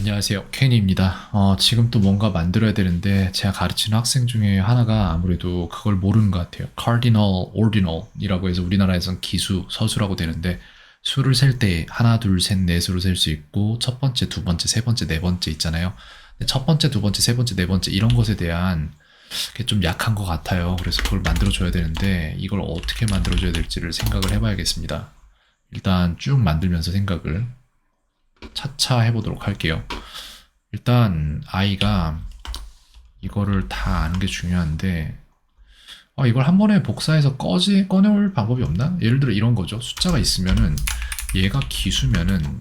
안녕하세요. 케니입니다. 지금 또 뭔가 만들어야 되는데 제가 가르치는 학생 중에 하나가 아무래도 그걸 모르는 것 같아요. cardinal, ordinal이라고 해서 우리나라에선 기수, 서수라고 되는데 수를 셀 때 하나, 둘, 셋, 넷으로 셀 수 있고 첫 번째, 두 번째, 세 번째, 네 번째 있잖아요. 근데 첫 번째, 두 번째, 세 번째, 네 번째 이런 것에 대한 게 좀 약한 것 같아요. 그래서 그걸 만들어줘야 되는데 이걸 어떻게 만들어줘야 될지를 생각을 해봐야겠습니다. 일단 쭉 만들면서 생각을 차차 해보도록 할게요. 일단 아이가 이거를 다 아는 게 중요한데 이걸 한 번에 복사해서 꺼내올 방법이 없나? 예를 들어 이런 거죠. 숫자가 있으면은 얘가 기수면은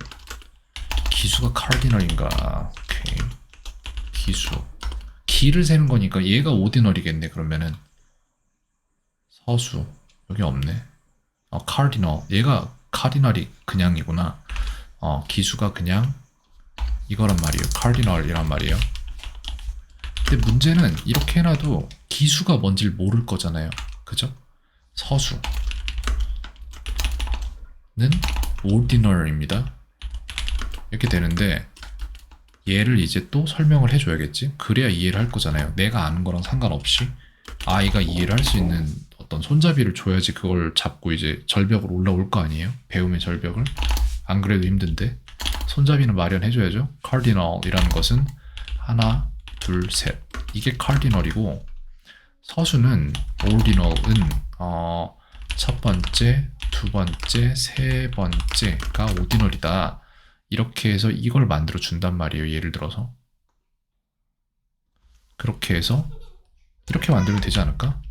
기수가 카디널인가? 오케이. 기수. 기를 세는 거니까 얘가 오디널이겠네. 그러면은 서수. 여기 없네. 카디널. 얘가 카디널이 그냥이구나. 기수가 그냥 이거란 말이에요. 카디널이란 말이에요. 근데 문제는 이렇게 해놔도 기수가 뭔지를 모를 거잖아요. 그죠? 서수는 ordinal입니다. 이렇게 되는데 얘를 이제 또 설명을 해줘야겠지? 그래야 이해를 할 거잖아요. 내가 아는 거랑 상관없이 아이가 이해를 할 수 있는 어떤 손잡이를 줘야지 그걸 잡고 이제 절벽으로 올라올 거 아니에요? 배움의 절벽을. 안 그래도 힘든데 손잡이는 마련해줘야죠. cardinal이라는 것은 하나, 둘, 셋. 이게 cardinal이고 서수는 ordinal은 첫 번째, 두 번째, 세 번째가 ordinal이다. 이렇게 해서 이걸 만들어 준단 말이에요. 예를 들어서 그렇게 해서 이렇게 만들면 되지 않을까?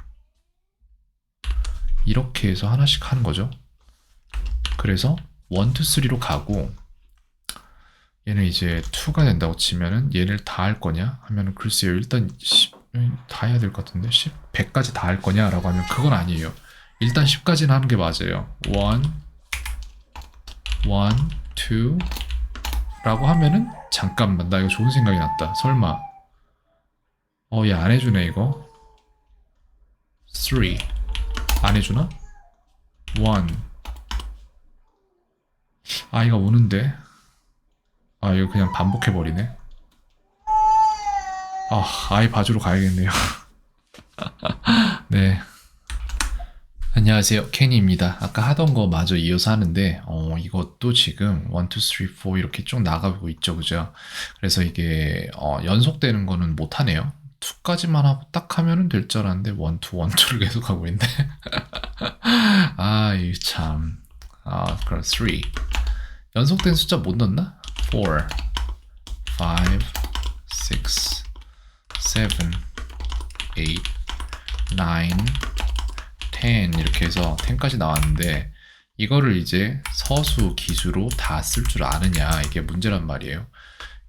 이렇게 해서 하나씩 하는 거죠. 그래서 1, 2, 3로 가고 얘는 이제 2가 된다고 치면은 얘를 다 할 거냐 하면은 글쎄요. 일단 10, 다 해야 될 것 같은데 10, 100까지 다 할 거냐라고 하면 그건 아니에요. 일단 10까지는 하는 게 맞아요. 1, 2 라고 하면은 잠깐만 나 이거 좋은 생각이 났다. 설마 얘 안 해주네 이거. 3 안 해주나? 1 아이가 우는데 이거 그냥 반복해버리네. 아이 봐주러 가야겠네요. 네. 안녕하세요. 케니입니다. 아까 하던 거 마저 이어서 하는데, 이것도 지금 1, 2, 3, 4 이렇게 쭉 나가고 있죠. 그죠? 그래서 이게, 연속되는 거는 못하네요. 2까지만 하고 딱 하면은 될 줄 알았는데, 1, 2, 1, 2를 계속 하고 있는데. 이 참. 그럼 3. 연속된 숫자 못 넣나? 4, 5, 6, 7, 8, 9, 10 이렇게 해서 10까지 나왔는데 이거를 이제 서수 기수로 다 쓸 줄 아느냐 이게 문제란 말이에요.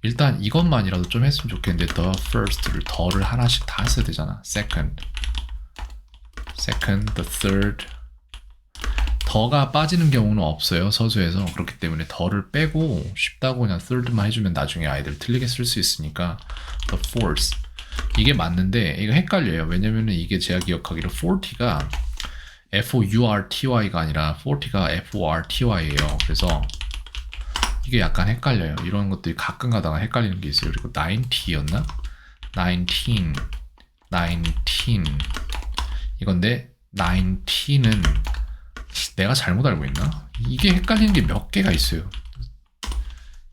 일단 이것만이라도 좀 했으면 좋겠는데 the first를 더를 하나씩 다 써야 되잖아. second, the third. 더가 빠지는 경우는 없어요. 서수에서. 그렇기 때문에 더를 빼고 쉽다고 그냥 third만 해주면 나중에 아이들 틀리게 쓸 수 있으니까 the fourth. 이게 맞는데 이거 헷갈려요. 왜냐면은 이게 제가 기억하기로 40가 FOURTY가 아니라 40가 FORTY예요. 그래서 이게 약간 헷갈려요. 이런 것들이 가끔 가다가 헷갈리는 게 있어요. 그리고 90였나? 19 이건데 90는 내가 잘못 알고 있나? 이게 헷갈리는 게 몇 개가 있어요.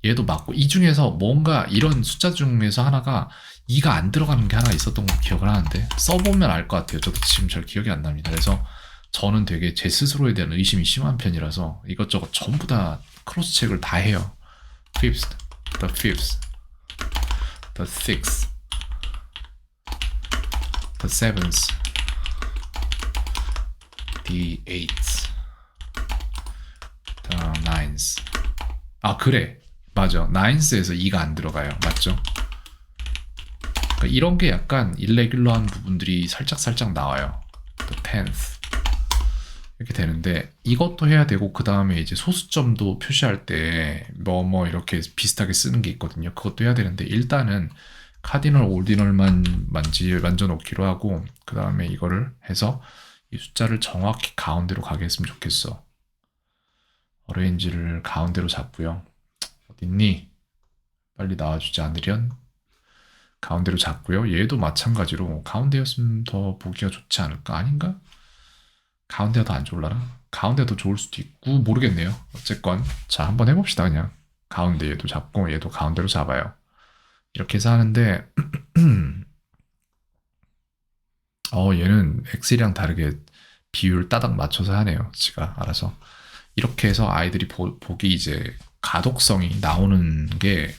얘도 맞고 이 중에서 뭔가 이런 숫자 중에서 하나가 2가 안 들어가는 게 하나 있었던 거 기억을 하는데 써보면 알 것 같아요. 저도 지금 잘 기억이 안 납니다. 그래서 저는 되게 제 스스로에 대한 의심이 심한 편이라서 이것저것 전부 다 크로스 체크를 다 해요. fifth, the fifth, the sixth, the seventh, the eighth, the ninth. 그래. 맞아. ninth에서 2가 안 들어가요. 맞죠? 그러니까 이런 게 약간 일레귤러한 부분들이 살짝 나와요. the tenth. 이렇게 되는데 이것도 해야 되고 그 다음에 이제 소수점도 표시할 때 뭐 이렇게 비슷하게 쓰는 게 있거든요. 그것도 해야 되는데 일단은 카디널 올디널만 만져 놓기로 하고 그 다음에 이거를 해서 이 숫자를 정확히 가운데로 가게 했으면 좋겠어. 어레인지를 가운데로 잡고요. 어딨니? 빨리 나와주지 않으련 가운데로 잡고요. 얘도 마찬가지로 가운데였으면 더 보기가 좋지 않을까? 아닌가? 가운데가 더 안 좋을라나? 가운데가 더 좋을 수도 있고 모르겠네요. 어쨌건 자 한번 해봅시다. 그냥 가운데 얘도 잡고 얘도 가운데로 잡아요. 이렇게 해서 하는데 얘는 엑셀이랑 다르게 비율 따닥 맞춰서 하네요. 지가 알아서. 이렇게 해서 아이들이 보기 이제 가독성이 나오는 게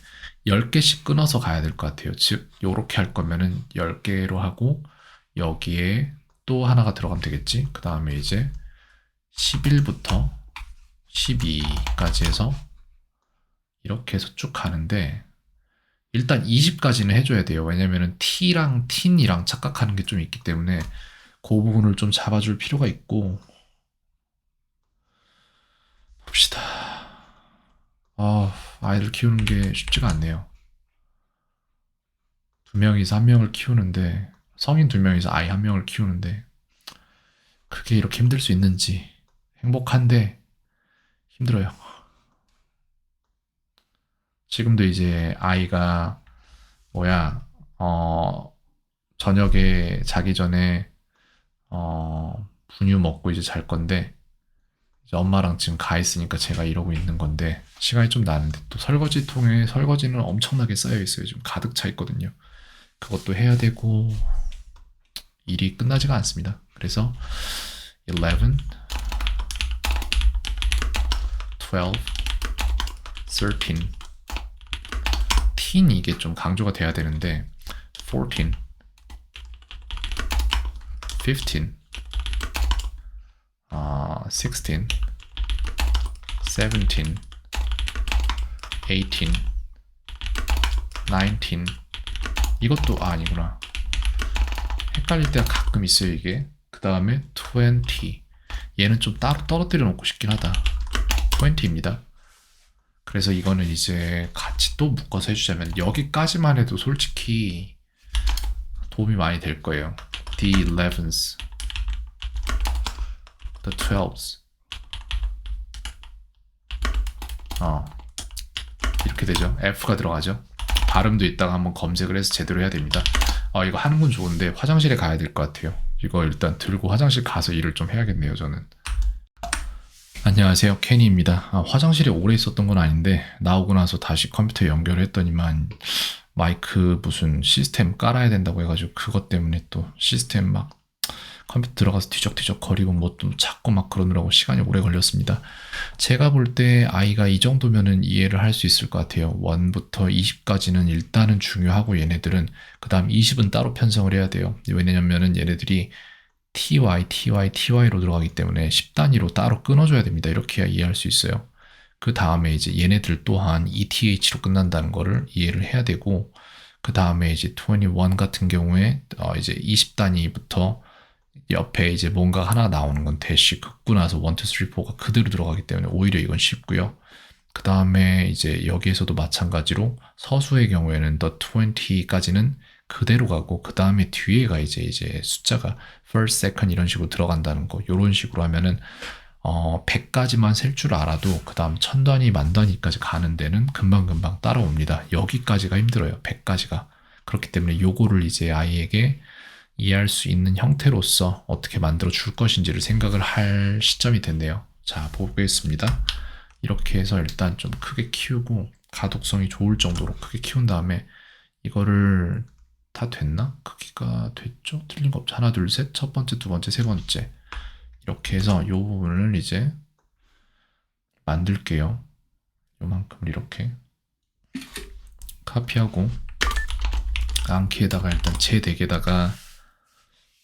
10개씩 끊어서 가야 될 것 같아요. 즉, 요렇게 할 거면은 10개로 하고 여기에 또 하나가 들어가면 되겠지. 그 다음에 이제 11부터 12까지 해서 이렇게 해서 쭉 가는데 일단 20까지는 해줘야 돼요. 왜냐면은 T랑 틴이랑 착각하는 게 좀 있기 때문에 그 부분을 좀 잡아줄 필요가 있고 봅시다. 아이들 키우는 게 쉽지가 않네요. 2명이서 1명을 키우는데 성인 2명이서 아이 1명을 키우는데 그게 이렇게 힘들 수 있는지 행복한데 힘들어요. 지금도 이제 아이가 저녁에 자기 전에 분유 먹고 이제 잘 건데 이제 엄마랑 지금 가 있으니까 제가 이러고 있는 건데 시간이 좀 나는데 또 설거지통에 설거지는 엄청나게 쌓여 있어요. 지금 가득 차 있거든요. 그것도 해야 되고 일이 끝나지가 않습니다. 그래서 11, 12, 13, teen 이게 좀 강조가 돼야 되는데 14, 15, 16, 17, 18, 19 이것도 아니구나. 헷갈릴 때가 가끔 있어요 이게. 그 다음에 20 얘는 좀 따로 떨어뜨려 놓고 싶긴 하다. 20입니다. 그래서 이거는 이제 같이 또 묶어서 해주자면 여기까지만 해도 솔직히 도움이 많이 될 거예요. The 11s, the 12s. 이렇게 되죠. F가 들어가죠. 발음도 이따가 한번 검색을 해서 제대로 해야 됩니다. 이거 하는 건 좋은데 화장실에 가야 될 것 같아요. 이거 일단 들고 화장실 가서 일을 좀 해야겠네요, 저는. 안녕하세요, 케니입니다. 화장실에 오래 있었던 건 아닌데 나오고 나서 다시 컴퓨터 연결을 했더니만 마이크 무슨 시스템 깔아야 된다고 해가지고 그것 때문에 또 시스템 막 컴퓨터 들어가서 뒤적뒤적 거리고 뭐 좀 찾고 막 그러느라고 시간이 오래 걸렸습니다. 제가 볼 때 아이가 이 정도면은 이해를 할 수 있을 것 같아요. 1부터 20까지는 일단은 중요하고 얘네들은 그 다음 20은 따로 편성을 해야 돼요. 왜냐면은 얘네들이 TY로 들어가기 때문에 10단위로 따로 끊어줘야 됩니다. 이렇게 해야 이해할 수 있어요. 그 다음에 이제 얘네들 또한 ETH로 끝난다는 거를 이해를 해야 되고 그 다음에 이제 21 같은 경우에 이제 20단위부터 옆에 이제 뭔가 하나 나오는 건 대시 긋고 나서 1, 2, 3, 4가 그대로 들어가기 때문에 오히려 이건 쉽고요. 그 다음에 이제 여기에서도 마찬가지로 서수의 경우에는 the 20까지는 그대로 가고 그 다음에 뒤에가 이제 숫자가 first, second 이런 식으로 들어간다는 거 이런 식으로 하면은 100까지만 셀 줄 알아도 그 다음 1000단위, 만단위까지 가는 데는 금방금방 따라옵니다. 여기까지가 힘들어요. 100까지가. 그렇기 때문에 요거를 이제 아이에게 이해할 수 있는 형태로서 어떻게 만들어 줄 것인지를 생각을 할 시점이 됐네요. 자, 보겠습니다. 이렇게 해서 일단 좀 크게 키우고 가독성이 좋을 정도로 크게 키운 다음에 이거를 다 됐나? 크기가 됐죠? 틀린 거 없죠? 하나, 둘, 셋. 첫 번째, 두 번째, 세 번째. 이렇게 해서 이 부분을 이제 만들게요. 요만큼 이렇게 카피하고 앙키에다가 일단 제 덱에다가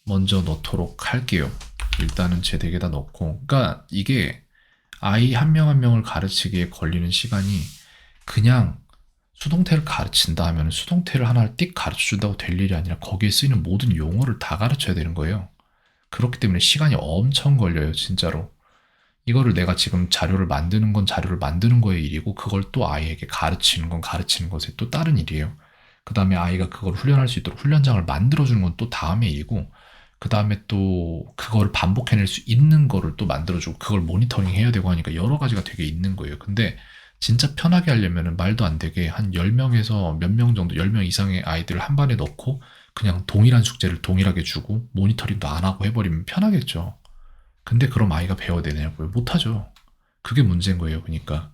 먼저 넣도록 할게요. 일단은 제 덱에다 넣고 그러니까 이게 아이 한 명 한 명을 가르치기에 걸리는 시간이 그냥 수동태를 가르친다 하면 수동태를 하나를 띡 가르쳐준다고 될 일이 아니라 거기에 쓰이는 모든 용어를 다 가르쳐야 되는 거예요. 그렇기 때문에 시간이 엄청 걸려요, 진짜로. 이거를 내가 지금 자료를 만드는 건 자료를 만드는 거의 일이고 그걸 또 아이에게 가르치는 건 가르치는 것의 또 다른 일이에요. 그 다음에 아이가 그걸 훈련할 수 있도록 훈련장을 만들어주는 건 또 다음의 일이고 그 다음에 또 그걸 반복해낼 수 있는 거를 또 만들어주고 그걸 모니터링 해야 되고 하니까 여러 가지가 되게 있는 거예요. 근데 진짜 편하게 하려면은 말도 안 되게 한 10명에서 몇 명 정도, 10명 이상의 아이들을 한 반에 넣고 그냥 동일한 숙제를 동일하게 주고 모니터링도 안 하고 해버리면 편하겠죠. 근데 그럼 아이가 배워야 되냐고요? 못하죠. 그게 문제인 거예요. 그러니까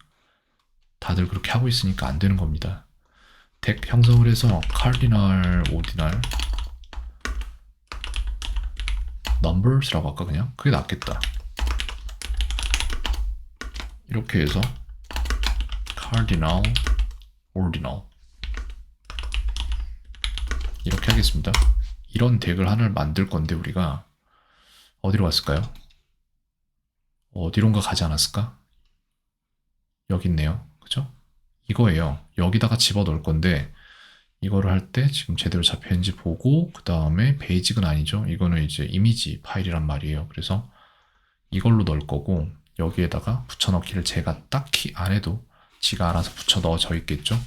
다들 그렇게 하고 있으니까 안 되는 겁니다. 덱 형성을 해서 cardinal, ordinal, numbers라고 할까 그냥? 그게 낫겠다. 이렇게 해서 cardinal, ordinal 이렇게 하겠습니다. 이런 덱을 하나를 만들 건데 우리가 어디로 갔을까요? 어디론가 가지 않았을까? 여기 있네요. 그죠? 이거예요. 여기다가 집어넣을 건데 이거를 할 때 지금 제대로 잡혀있는지 보고 그 다음에 베이직은 아니죠. 이거는 이제 이미지 파일이란 말이에요. 그래서 이걸로 넣을 거고 여기에다가 붙여넣기를 제가 딱히 안 해도 지가 알아서 붙여 넣어져 있겠죠.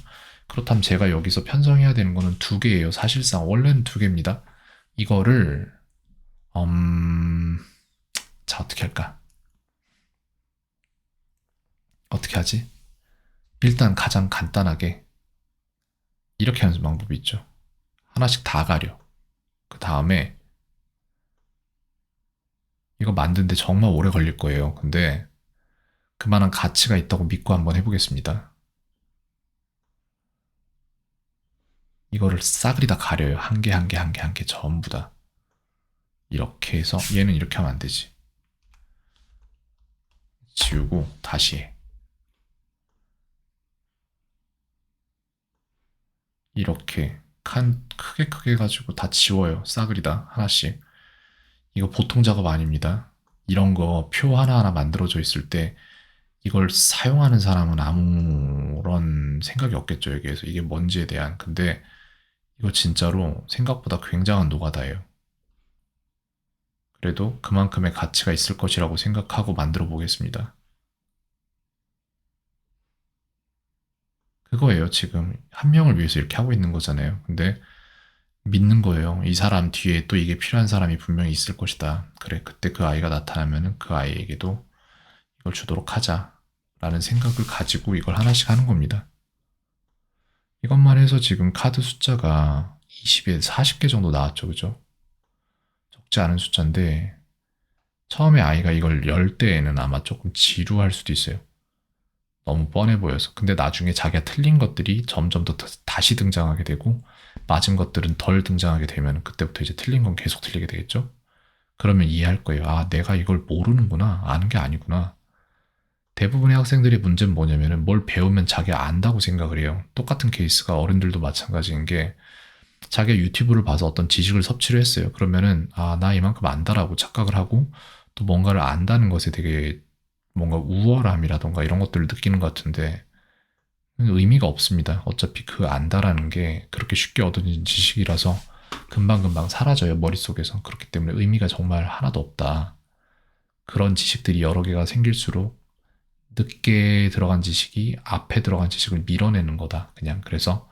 그렇다면 제가 여기서 편성해야 되는 거는 두 개예요. 사실상 원래는 두 개입니다. 이거를 자 어떻게 할까? 어떻게 하지? 일단 가장 간단하게 이렇게 하는 방법이 있죠. 하나씩 다 가려. 그 다음에 이거 만드는데 정말 오래 걸릴 거예요. 근데 그만한 가치가 있다고 믿고 한번 해보겠습니다. 이거를 싸그리 다 가려요. 한 개, 한 개, 한 개, 한 개 전부 다. 이렇게 해서 얘는 이렇게 하면 안 되지. 지우고 다시 해. 이렇게 칸 크게 크게 해가지고 다 지워요. 싸그리 다 하나씩. 이거 보통 작업 아닙니다. 이런 거 표 하나하나 만들어져 있을 때 이걸 사용하는 사람은 아무런 생각이 없겠죠, 여기에서. 이게 뭔지에 대한. 근데 이거 진짜로 생각보다 굉장한 노가다예요. 그래도 그만큼의 가치가 있을 것이라고 생각하고 만들어 보겠습니다. 그거예요, 지금. 한 명을 위해서 이렇게 하고 있는 거잖아요. 근데 믿는 거예요. 이 사람 뒤에 또 이게 필요한 사람이 분명히 있을 것이다. 그래, 그때 그 아이가 나타나면은 그 아이에게도 이걸 주도록 하자. 라는 생각을 가지고 이걸 하나씩 하는 겁니다. 이것만 해서 지금 카드 숫자가 20에 40개 정도 나왔죠. 그죠? 적지 않은 숫자인데, 처음에 아이가 이걸 열 때에는 아마 조금 지루할 수도 있어요. 너무 뻔해 보여서. 근데 나중에 자기가 틀린 것들이 점점 더 다시 등장하게 되고, 맞은 것들은 덜 등장하게 되면 그때부터 이제 틀린 건 계속 틀리게 되겠죠? 그러면 이해할 거예요. 아, 내가 이걸 모르는구나. 아는 게 아니구나. 대부분의 학생들의 문제는 뭐냐면은 뭘 배우면 자기가 안다고 생각을 해요. 똑같은 케이스가 어른들도 마찬가지인 게 자기가 유튜브를 봐서 어떤 지식을 섭취를 했어요. 그러면은 아, 나 이만큼 안다라고 착각을 하고 또 뭔가를 안다는 것에 되게 뭔가 우월함이라던가 이런 것들을 느끼는 것 같은데 의미가 없습니다. 어차피 그 안다라는 게 그렇게 쉽게 얻어진 지식이라서 금방금방 사라져요, 머릿속에서. 그렇기 때문에 의미가 정말 하나도 없다. 그런 지식들이 여러 개가 생길수록 늦게 들어간 지식이 앞에 들어간 지식을 밀어내는 거다. 그냥 그래서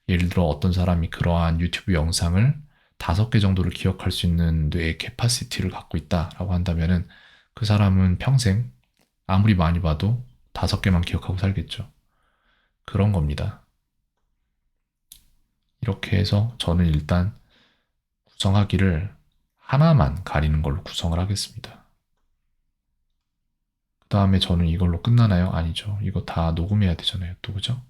예를 들어 어떤 사람이 그러한 유튜브 영상을 5개 정도를 기억할 수 있는 뇌의 캐파시티를 갖고 있다라고 한다면은 그 사람은 평생 아무리 많이 봐도 5개만 기억하고 살겠죠. 그런 겁니다. 이렇게 해서 저는 일단 구성하기를 하나만 가리는 걸로 구성을 하겠습니다. 그 다음에 저는 이걸로 끝나나요? 아니죠. 이거 다 녹음해야 되잖아요. 또 그죠?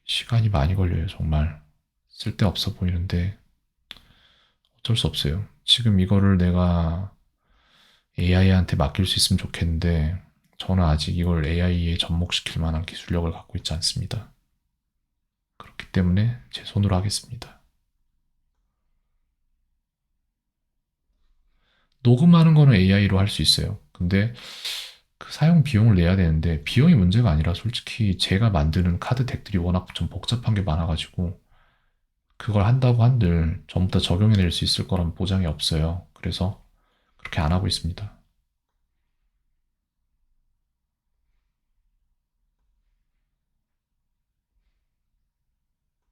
시간이 많이 걸려요, 정말. 쓸데없어 보이는데 어쩔 수 없어요. 지금 이거를 내가 AI한테 맡길 수 있으면 좋겠는데 저는 아직 이걸 AI에 접목시킬 만한 기술력을 갖고 있지 않습니다. 그렇기 때문에 제 손으로 하겠습니다. 녹음하는 거는 AI로 할 수 있어요. 근데 그 사용 비용을 내야 되는데 비용이 문제가 아니라 솔직히 제가 만드는 카드 덱들이 워낙 좀 복잡한 게 많아가지고 그걸 한다고 한들 전부 다 적용해낼 수 있을 거란 보장이 없어요. 그래서 그렇게 안 하고 있습니다.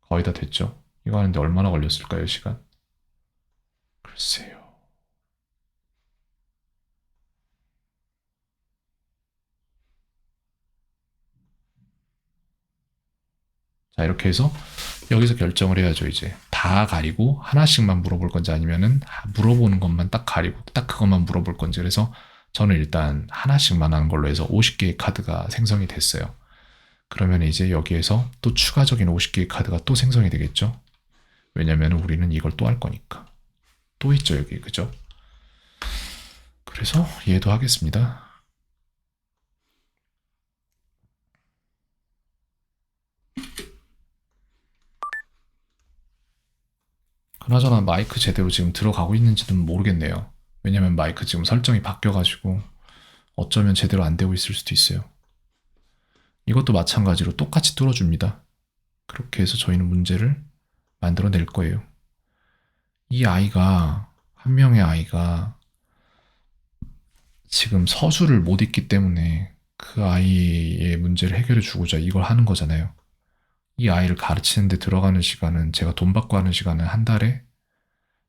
거의 다 됐죠? 이거 하는데 얼마나 걸렸을까요, 시간? 글쎄요. 자, 이렇게 해서 여기서 결정을 해야죠, 이제. 다 가리고 하나씩만 물어볼 건지 아니면은 물어보는 것만 딱 가리고 딱 그것만 물어볼 건지. 그래서 저는 일단 하나씩만 하는 걸로 해서 50개의 카드가 생성이 됐어요. 그러면 이제 여기에서 또 추가적인 50개의 카드가 또 생성이 되겠죠? 왜냐면 우리는 이걸 또 할 거니까. 또 있죠, 여기. 그죠? 그래서 얘도 하겠습니다. 그나저나 마이크 제대로 지금 들어가고 있는지는 모르겠네요. 왜냐면 마이크 지금 설정이 바뀌어가지고 어쩌면 제대로 안 되고 있을 수도 있어요. 이것도 마찬가지로 똑같이 뚫어줍니다. 그렇게 해서 저희는 문제를 만들어낼 거예요. 이 아이가, 한 명의 아이가 지금 서술을 못 읽기 때문에 그 아이의 문제를 해결해 주고자 이걸 하는 거잖아요. 이 아이를 가르치는데 들어가는 시간은 제가 돈 받고 하는 시간은 한 달에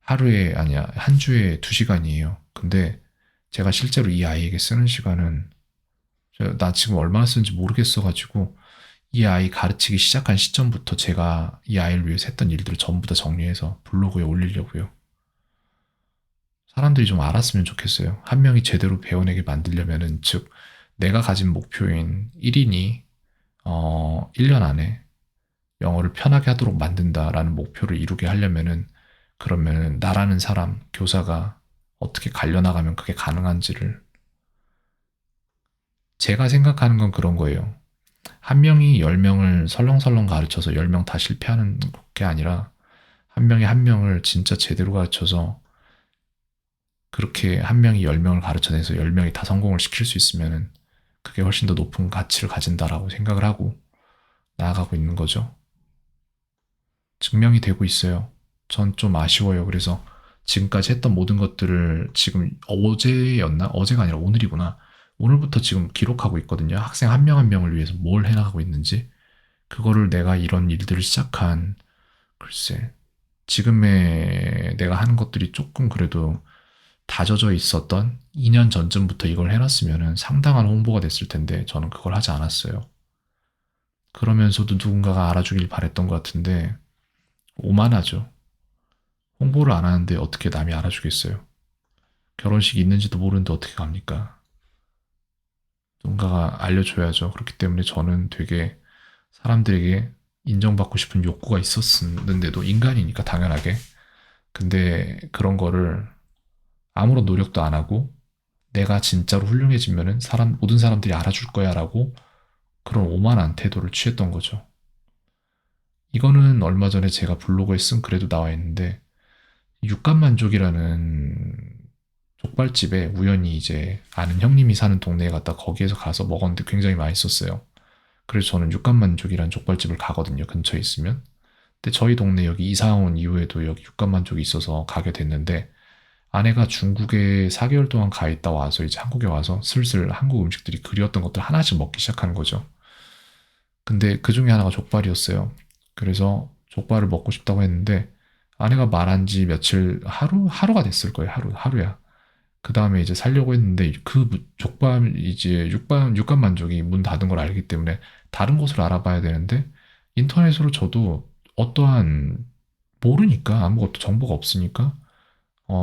하루에 아니야 한 주에 2시간이에요. 근데 제가 실제로 이 아이에게 쓰는 시간은 나 지금 얼마나 쓰는지 모르겠어가지고 이 아이 가르치기 시작한 시점부터 제가 이 아이를 위해서 했던 일들을 전부 다 정리해서 블로그에 올리려고요. 사람들이 좀 알았으면 좋겠어요. 한 명이 제대로 배워내게 만들려면은, 즉, 내가 가진 목표인 1인이, 1년 안에 영어를 편하게 하도록 만든다라는 목표를 이루게 하려면은, 그러면은 나라는 사람, 교사가 어떻게 갈려나가면 그게 가능한지를 제가 생각하는 건 그런 거예요. 한 명이 10명을 설렁설렁 가르쳐서 10명 다 실패하는 게 아니라 한 명이 한 명을 진짜 제대로 가르쳐서 그렇게 한 명이 10명을 가르쳐내서 10명이 다 성공을 시킬 수 있으면은 그게 훨씬 더 높은 가치를 가진다라고 생각을 하고 나아가고 있는 거죠. 증명이 되고 있어요. 전 좀 아쉬워요. 그래서 지금까지 했던 모든 것들을 지금 어제였나? 어제가 아니라 오늘이구나. 오늘부터 지금 기록하고 있거든요. 학생 한 명 한 명을 위해서 뭘 해나가고 있는지. 그거를 내가 이런 일들을 시작한, 글쎄, 지금의 내가 하는 것들이 조금 그래도 다져져 있었던 2년 전쯤부터 이걸 해놨으면 상당한 홍보가 됐을 텐데 저는 그걸 하지 않았어요. 그러면서도 누군가가 알아주길 바랬던 것 같은데 오만하죠. 홍보를 안 하는데 어떻게 남이 알아주겠어요. 결혼식 있는지도 모르는데 어떻게 갑니까? 누군가가 알려줘야죠. 그렇기 때문에 저는 되게 사람들에게 인정받고 싶은 욕구가 있었는데도 인간이니까 당연하게. 근데 그런 거를 아무런 노력도 안 하고 내가 진짜로 훌륭해지면은 모든 사람들이 알아줄 거야라고 그런 오만한 태도를 취했던 거죠. 이거는 얼마 전에 제가 블로그에 쓴 글에도 나와 있는데 육감만족이라는 족발집에 우연히 이제 아는 형님이 사는 동네에 갔다 거기에서 가서 먹었는데 굉장히 맛있었어요. 그래서 저는 육감만족이라는 족발집을 가거든요. 근처에 있으면. 근데 저희 동네 여기 이사 온 이후에도 여기 육감만족이 있어서 가게 됐는데 아내가 중국에 4개월 동안 가 있다 와서 이제 한국에 와서 슬슬 한국 음식들이 그리웠던 것들 하나씩 먹기 시작하는 거죠. 근데 그 중에 하나가 족발이었어요. 그래서 족발을 먹고 싶다고 했는데 아내가 말한 지 며칠 하루가 됐을 거예요. 하루야. 그 다음에 이제 살려고 했는데 그 족발 이제 육감 만족이 문 닫은 걸 알기 때문에 다른 곳을 알아봐야 되는데 인터넷으로 저도 어떠한 모르니까 아무것도 정보가 없으니까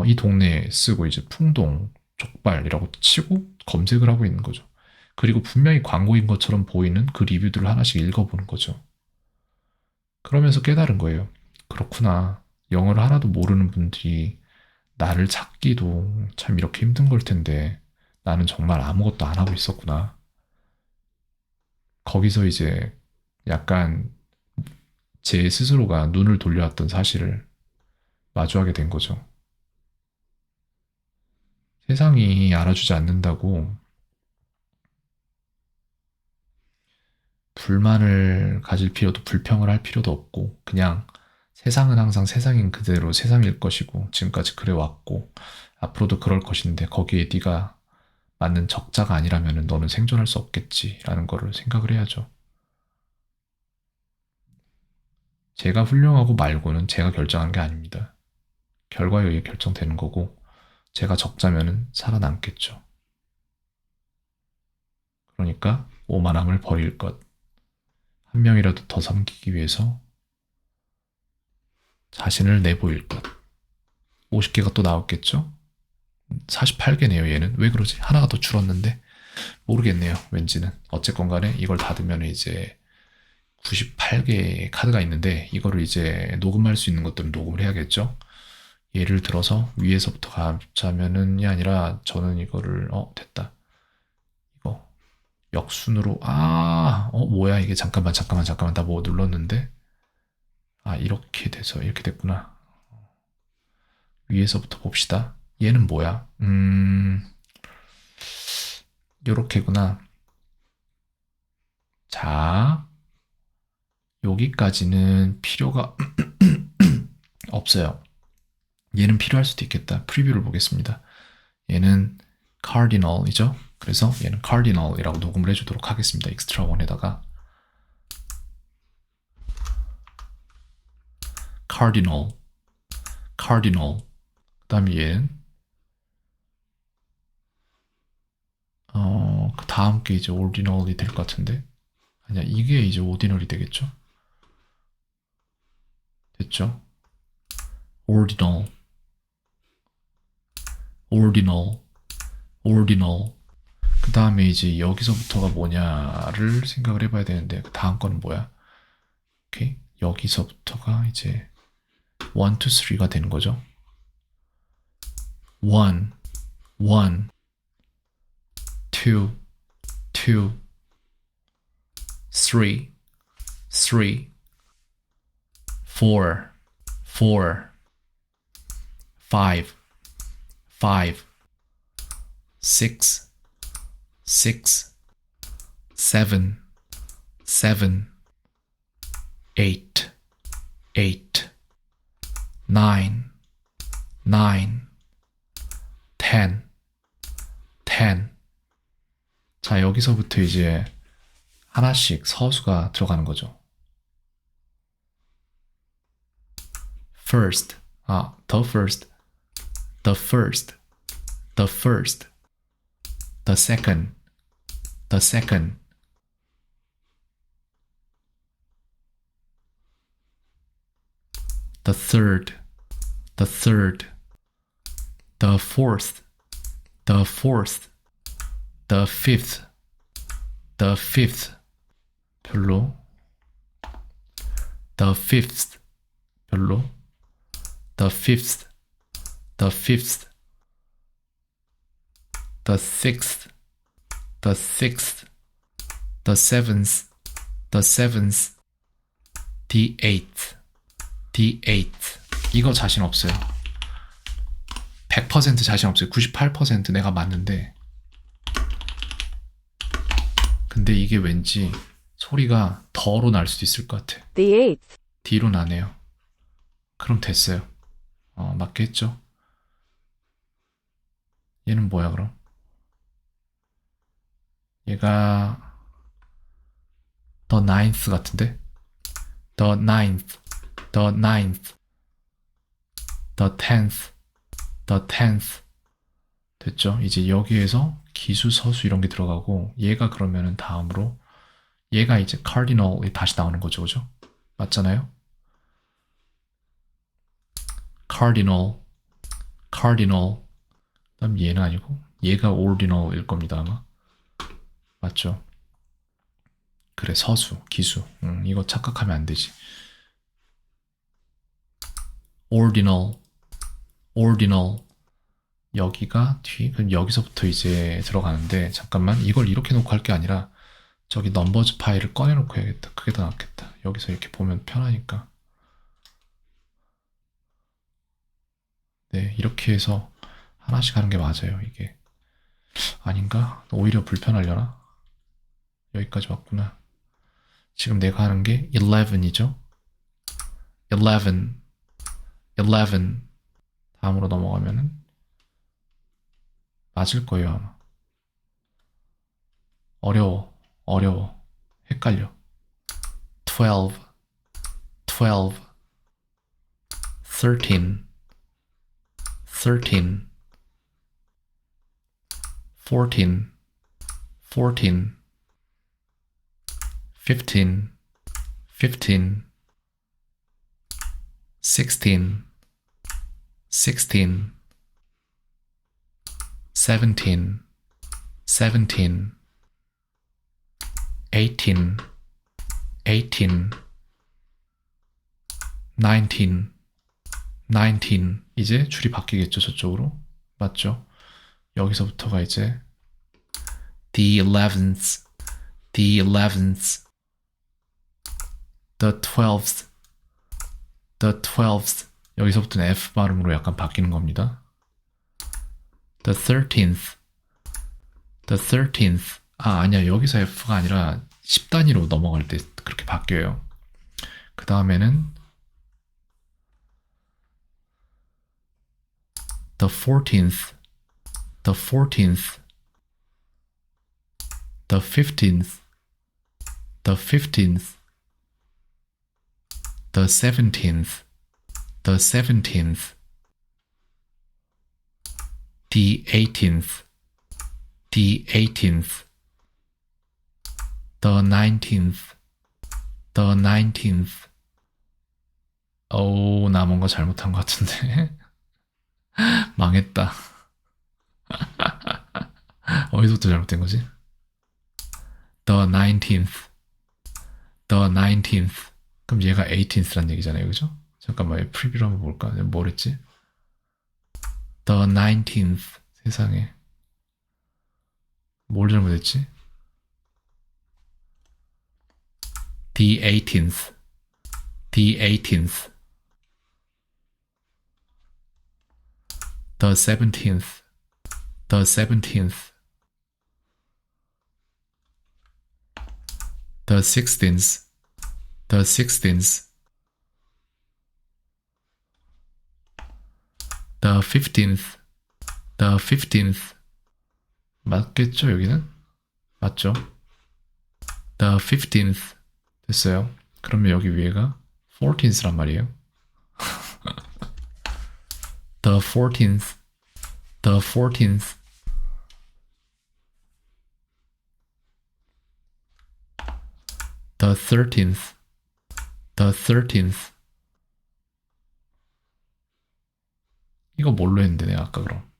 이 동네에 쓰고 이제 풍동 족발이라고 치고 검색을 하고 있는 거죠. 그리고 분명히 광고인 것처럼 보이는 그 리뷰들을 하나씩 읽어보는 거죠. 그러면서 깨달은 거예요. 그렇구나. 영어를 하나도 모르는 분들이 나를 찾기도 참 이렇게 힘든 걸 텐데 나는 정말 아무것도 안 하고 있었구나. 거기서 이제 약간 제 스스로가 눈을 돌려왔던 사실을 마주하게 된 거죠. 세상이 알아주지 않는다고 불만을 가질 필요도 불평을 할 필요도 없고 그냥 세상은 항상 세상인 그대로 세상일 것이고 지금까지 그래 왔고 앞으로도 그럴 것인데 거기에 네가 맞는 적자가 아니라면 너는 생존할 수 없겠지라는 거를 생각을 해야죠. 제가 훌륭하고 말고는 제가 결정한 게 아닙니다. 결과에 의해 결정되는 거고 제가 적자면은 살아남겠죠. 그러니까 오만함을 버릴 것. 한 명이라도 더 섬기기 위해서 자신을 내보일 것. 50개가 또 나왔겠죠? 48개네요, 얘는. 왜 그러지? 하나가 더 줄었는데. 모르겠네요, 왠지는. 어쨌건 간에 이걸 닫으면 이제 98개의 카드가 있는데, 이거를 이제 녹음할 수 있는 것들은 녹음을 해야겠죠? 예를 들어서 위에서부터 가자면은이 아니라 저는 이거를, 됐다. 이거 역순으로, 뭐야, 이게 잠깐만. 나 뭐 눌렀는데? 이렇게 돼서 이렇게 됐구나. 위에서부터 봅시다. 얘는 뭐야? 요렇게구나. 자, 여기까지는 필요가 없어요. 얘는 필요할 수도 있겠다. 프리뷰를 보겠습니다. 얘는 cardinal이죠. 그래서 얘는 cardinal이라고 녹음을 해주도록 하겠습니다. extra one에다가 cardinal. 그 다음에 얘는 그 다음 게 이제 ordinal이 될 것 같은데 아니야, 이게 이제 ordinal이 되겠죠. 됐죠? ordinal. 그 다음에 이제 여기서부터가 뭐냐를 생각을 해봐야 되는데 그 다음 거는 뭐야? 오케이, 여기서부터가 이제 1, 2, 3가 되는 거죠. 1, 1, 2, 2, 3, 3, 4, 4, 5, 5, 6, 6, 7, 7, 8, 8, 9, 9, 10, 10. 자, 여기서부터 이제 하나씩 서수가 들어가는 거죠. first, the first, the first, the first, the second, the second, the third, the third, the fourth, the fourth, the fifth, the fifth, 별로, the fifth, 별로, the fifth, the fifth, the sixth, the sixth, the seventh, the seventh, the eighth, the eighth. 이거 자신 없어요. 100% 자신 없어요. 98% 내가 맞는데. 근데 이게 왠지 소리가 더로 날 수도 있을 것 같아. The eighth, D로 나네요. 그럼 됐어요. 맞겠죠? 얘는 뭐야 그럼? 얘가 the ninth 같은데? the ninth, the ninth, the tenth, the tenth. 됐죠? 이제 여기에서 기수, 서수 이런 게 들어가고 얘가 그러면은 다음으로 얘가 이제 cardinal이 다시 나오는 거죠, 그죠? 맞잖아요? cardinal, cardinal. 그다음 얘는 아니고 얘가 ordinal일 겁니다 아마. 맞죠? 그래, 서수, 기수. 이거 착각하면 안 되지. ordinal, ordinal. 여기가 뒤, 그럼 여기서부터 이제 들어가는데 잠깐만, 이걸 이렇게 놓고 할 게 아니라 저기 넘버즈 파일을 꺼내놓고 해야겠다. 그게 더 낫겠다. 여기서 이렇게 보면 편하니까. 네, 이렇게 해서 하나씩 하는 게 맞아요, 이게. 아닌가? 오히려 불편하려나? 여기까지 왔구나. 지금 내가 하는 게 11이죠? 11, 11. 다음으로 넘어가면은 맞을 거예요, 아마. 어려워. 헷갈려. 12, 12, 13, 13, 14, 14, 15, 15, 16, 16, 17, 17, 18, 18, 19, 19. 이제 줄이 바뀌겠죠, 저쪽으로. 맞죠? 여기서부터가 이제 the 11th, the 11th, the 12th, the 12th. 여기서부터는 F 발음으로 약간 바뀌는 겁니다. the 13th, the 13th. 아, 아니야. 여기서 F가 아니라 10단위로 넘어갈 때 그렇게 바뀌어요. 그 다음에는 the 14th, the 14th, the 15th, the 15th, the 17th, the 17th, the 18th, the 18th, the 19th, the 19th. 나 뭔가 잘못한 것 같은데. 망했다. 어디서부터 잘못된 거지? The 19th, the 19th. 그럼 얘가 18th란 얘기잖아요, 그죠? 잠깐만, 프리뷰로 한번 볼까? 뭐랬지? The 19th. 세상에. 뭘 잘못했지? The 18th. The 18th. The 17th. The 17th. The 16th. The 16th. The 15th. The 15th. 맞겠죠, 여기는? 맞죠? The 15th. 됐어요. 그러면 여기 위에가 14th란 말이에요. The 14th. The 14th. The 13th. The 13th. 이거 뭘로 했는데 내가 아까 그럼.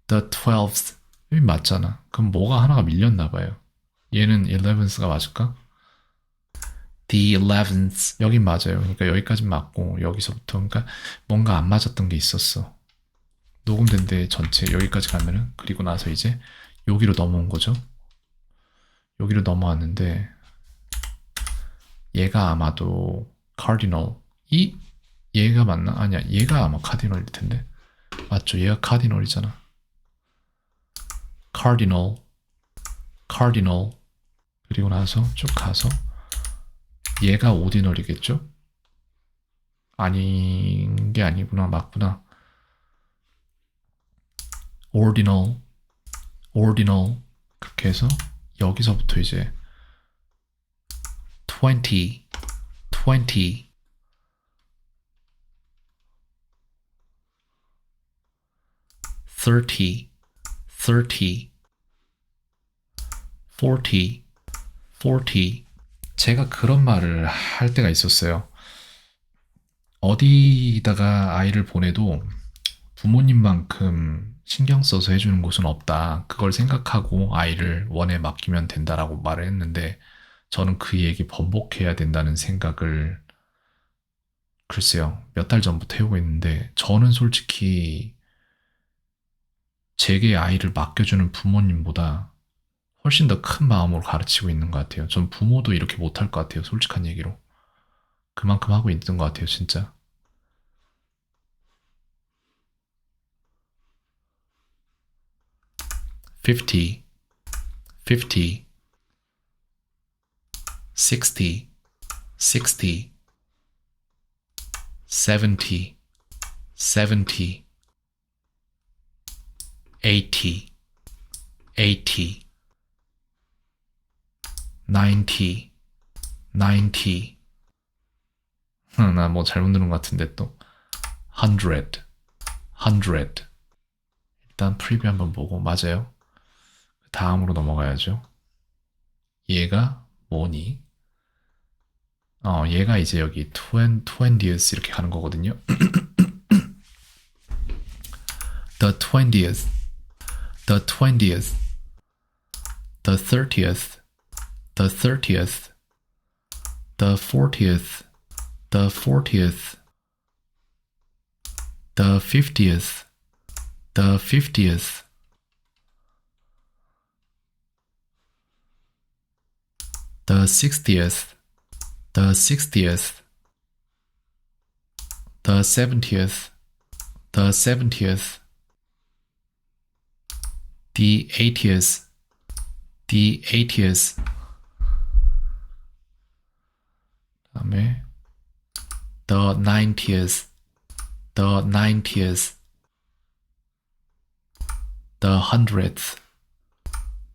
The 12th. 여기 맞잖아. 그럼 뭐가 하나가 밀렸나 봐요. 얘는 11th가 맞을까? The 11th. 여긴 맞아요. 그러니까 여기까지 맞고 여기서부터 그러니까 뭔가 안 맞았던 게 있었어. 녹음된 데 전체 여기까지 가면은 그리고 나서 이제 여기로 넘어온 거죠. 여기로 넘어왔는데 얘가 아마도 cardinal. 얘가 맞나? 아니야. 얘가 아마 cardinal일 텐데. 맞죠? 얘가 cardinal이잖아. cardinal. cardinal. 그리고 나서 쭉 가서 얘가 ordinal이겠죠? 아닌 게 아니구나. 맞구나. ordinal. ordinal. 그렇게 해서 여기서부터 이제 20, 20, 30, 30, 40, 40. 제가 그런 말을 할 때가 있었어요. 어디다가 아이를 보내도 부모님만큼 신경 써서 해주는 곳은 없다. 그걸 생각하고 아이를 원에 맡기면 된다라고 말을 했는데 저는 그 얘기 번복해야 된다는 생각을 글쎄요. 몇 달 전부터 해오고 있는데 저는 솔직히 제게 아이를 맡겨주는 부모님보다 훨씬 더 큰 마음으로 가르치고 있는 것 같아요. 전 부모도 이렇게 못할 것 같아요. 솔직한 얘기로. 그만큼 하고 있는 것 같아요. 진짜. fifty, 50, 60, 60, 70, 70, 80, 80, 90, 90. 나 뭐 잘못 들은 것 같은데 또 100, 100. 일단 프리뷰 한번 보고 맞아요. 다음으로 넘어가야죠. 얘가 뭐니? 얘가 이제 여기 20th 이렇게 가는 거거든요. the 20th, the 20th, the 30th, the 30th, the 40th, the 40th, the 50th, the 50th, the 60th, the 60th, the 70th, the 70th, the 80th, the 80th, 다음에 the 90th, the 90th, the 100th,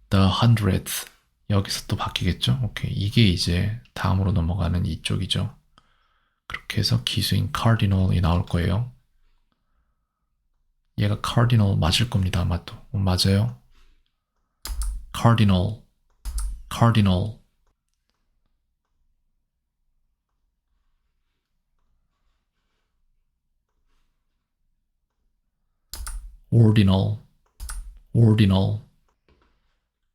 the 100th. 여기서 또 바뀌겠죠? 오케이. 이게 이제 다음으로 넘어가는 이쪽이죠. 그렇게 해서 기수인 cardinal이 나올 거예요. 얘가 cardinal 맞을 겁니다, 아마도. 맞아요. cardinal, cardinal. ordinal, ordinal.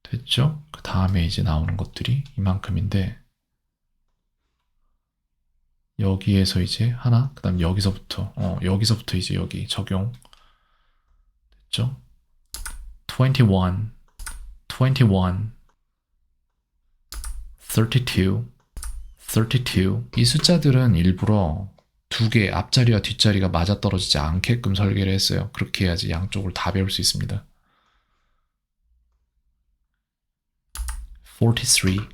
됐죠? 그 다음에 이제 나오는 것들이 이만큼인데, 여기에서 이제 하나, 그 다음 여기서부터, 여기서부터 이제 여기 적용. 됐죠? 21, 21, 32, 32. 이 숫자들은 일부러 두 개 앞자리와 뒷자리가 맞아떨어지지 않게끔 설계를 했어요. 그렇게 해야지 양쪽을 다 배울 수 있습니다. 43,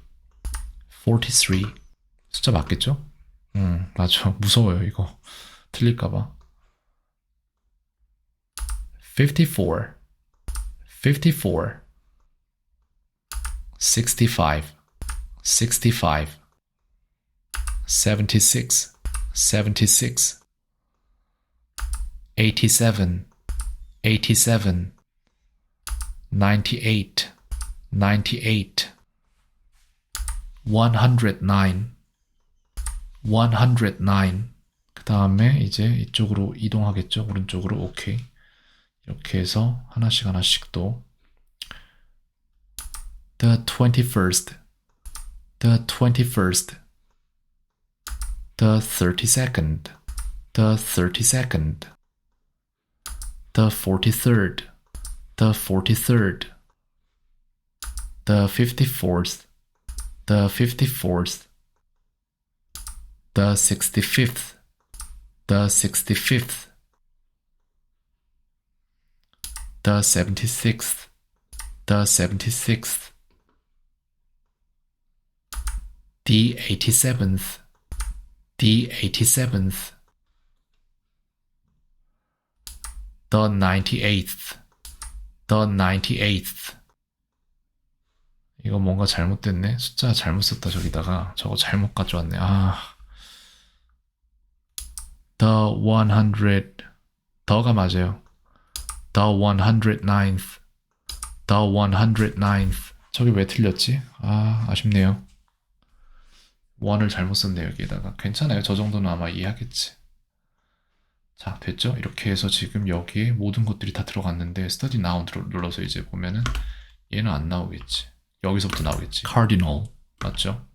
43. 숫자 맞겠죠? 맞아. 무서워요, 이거. 틀릴까봐. 54, 54, 65, 65, 76, 76, 87, 87, 98, 98, 109, 109. 그 다음에 이제 이쪽으로 이동하겠죠? 오른쪽으로. 오케이. 이렇게 해서 하나씩 하나씩 또 the 21st, the 21st, the 32nd, the 32nd, the 43rd, the 43rd, the 54th, the 54th, the 65th, the 65th, the 76th, the 76th, the 87th, the 87th, the 98th, the 98th. 이거 뭔가 잘못됐네. 숫자 잘못 썼다 저기다가. 저거 잘못 가져왔네. The 100, 더가 맞아요. The 109th, the 109th. 저기 왜 틀렸지? 아쉽네요. 1을 잘못 썼네 여기에다가. 괜찮아요. 저 정도는 아마 이해하겠지. 자, 됐죠? 이렇게 해서 지금 여기에 모든 것들이 다 들어갔는데 Study Now 눌러서 이제 보면은 얘는 안 나오겠지. 여기서부터 나오겠지. Cardinal 맞죠?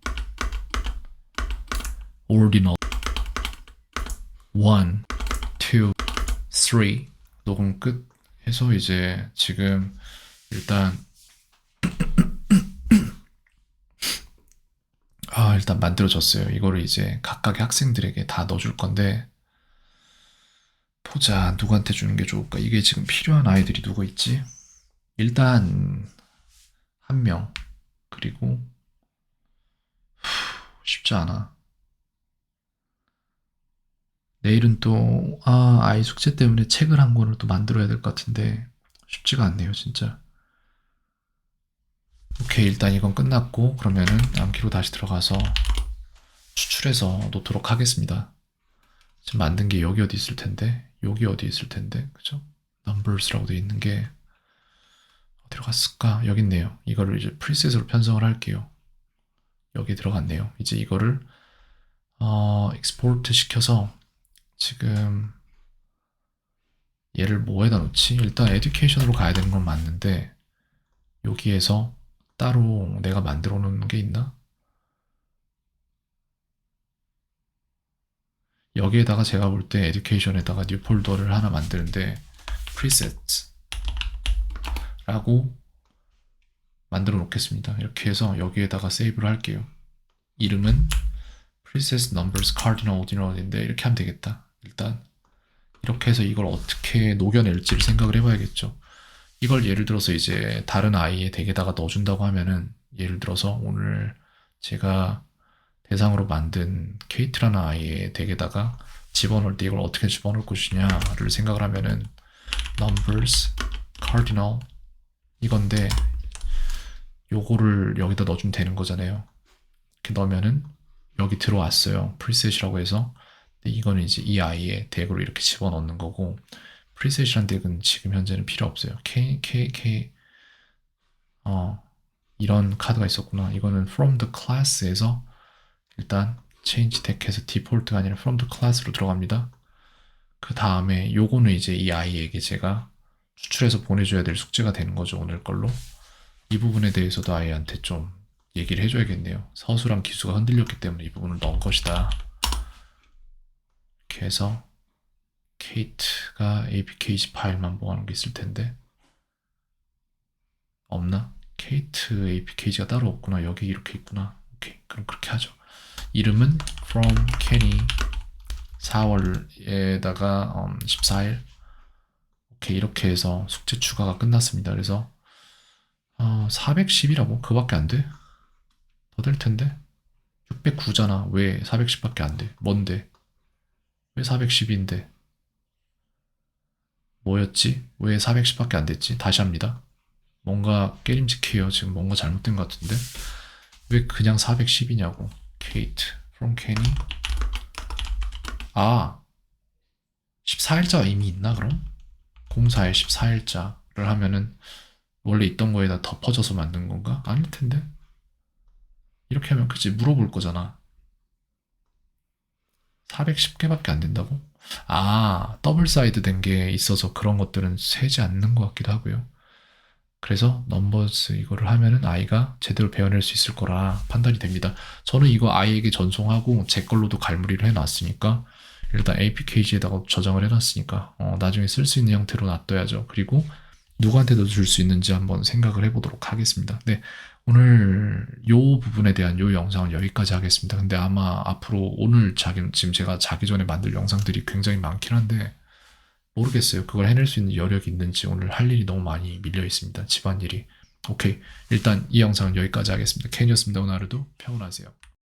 Ordinal 1, 2, 3 녹음 끝 해서 이제 지금 일단 일단 만들어졌어요. 이거를 이제 각각의 학생들에게 다 넣어줄 건데 보자 누구한테 주는 게 좋을까? 이게 지금 필요한 아이들이 누구 있지? 일단 한 명 그리고 쉽지 않아. 내일은 또 아이 숙제 때문에 책을 한 권을 또 만들어야 될 것 같은데 쉽지가 않네요 진짜. 오케이 일단 이건 끝났고 그러면은 암기로 다시 들어가서 추출해서 놓도록 하겠습니다. 지금 만든 게 여기 어디 있을 텐데 여기 어디 있을 텐데 그죠? numbers라고 되어 있는 게 어디로 갔을까? 여기 있네요. 이거를 이제 프리셋으로 편성을 할게요. 여기 들어갔네요. 이제 이거를 익스포트 시켜서 지금 얘를 뭐에다 놓지? 일단 에듀케이션으로 가야 되는 건 맞는데 여기에서 따로 내가 만들어 놓는 게 있나? 여기에다가 제가 볼 때 에듀케이션에다가 뉴 폴더를 하나 만드는데 presets라고 만들어 놓겠습니다. 이렇게 해서 여기에다가 세이브를 할게요. 이름은 presets numbers cardinal ordinal인데 이렇게 하면 되겠다. 일단 이렇게 해서 이걸 어떻게 녹여낼지를 생각을 해봐야겠죠. 이걸 예를 들어서 이제 다른 아이의 덱에다가 넣어준다고 하면은 예를 들어서 오늘 제가 대상으로 만든 케이트라는 아이의 덱에다가 집어넣을 때 이걸 어떻게 집어넣을 것이냐를 생각을 하면은 numbers cardinal 이건데 요거를 여기다 넣어주면 되는 거잖아요. 이렇게 넣으면은 여기 들어왔어요. preset이라고 해서. 근데 이거는 이제 이 아이의 덱으로 이렇게 집어넣는 거고 preset이란 덱은 지금 현재는 필요 없어요. 이런 카드가 있었구나. 이거는 from the class에서 일단 change deck에서 디폴트가 아니라 from the class로 들어갑니다. 그 다음에 요거는 이제 이 아이에게 제가 추출해서 보내줘야 될 숙제가 되는 거죠. 오늘 걸로. 이 부분에 대해서도 아이한테 좀 얘기를 해줘야겠네요. 서수랑 기수가 흔들렸기 때문에 이 부분을 넣은 것이다. 이렇게 해서 케이트가 apk 파일만 모아놓은 게 있을 텐데 없나? 케이트 apk가 따로 없구나. 여기 이렇게 있구나. 오케이, 그럼 그렇게 하죠. 이름은 from Kenny 4월에다가 14일 오케이 이렇게 해서 숙제 추가가 끝났습니다. 그래서 410이라고? 그밖에 안 돼? 더 될 텐데 609잖아. 왜 410밖에 안 돼? 뭔데? 왜 410인데? 뭐였지? 왜 410밖에 안 됐지? 다시 합니다. 뭔가 깨림직해요. 지금 뭔가 잘못된 것 같은데 왜 그냥 410이냐고. Kate from Kenny 14일자가 이미 있나 그럼? 04일 14일자를 하면은 원래 있던 거에다 덮어져서 만든 건가? 아닐 텐데 이렇게 하면 그치 물어볼 거잖아. 410개밖에 안 된다고? 더블 사이드 된 게 있어서 그런 것들은 세지 않는 것 같기도 하고요. 그래서 넘버스 이거를 하면은 아이가 제대로 배워낼 수 있을 거라 판단이 됩니다. 저는 이거 아이에게 전송하고 제 걸로도 갈무리를 해놨으니까 일단 APKG에다가 저장을 해놨으니까 나중에 쓸 수 있는 형태로 놔둬야죠. 그리고 누구한테도 줄 수 있는지 한번 생각을 해보도록 하겠습니다. 네, 오늘 요 부분에 대한 요 영상은 여기까지 하겠습니다. 근데 아마 앞으로 오늘 지금 제가 자기 전에 만들 영상들이 굉장히 많긴 한데 모르겠어요. 그걸 해낼 수 있는 여력이 있는지 오늘 할 일이 너무 많이 밀려 있습니다. 집안일이. 오케이. 일단 이 영상은 여기까지 하겠습니다. 캔이었습니다. 오늘 하루도 평온하세요.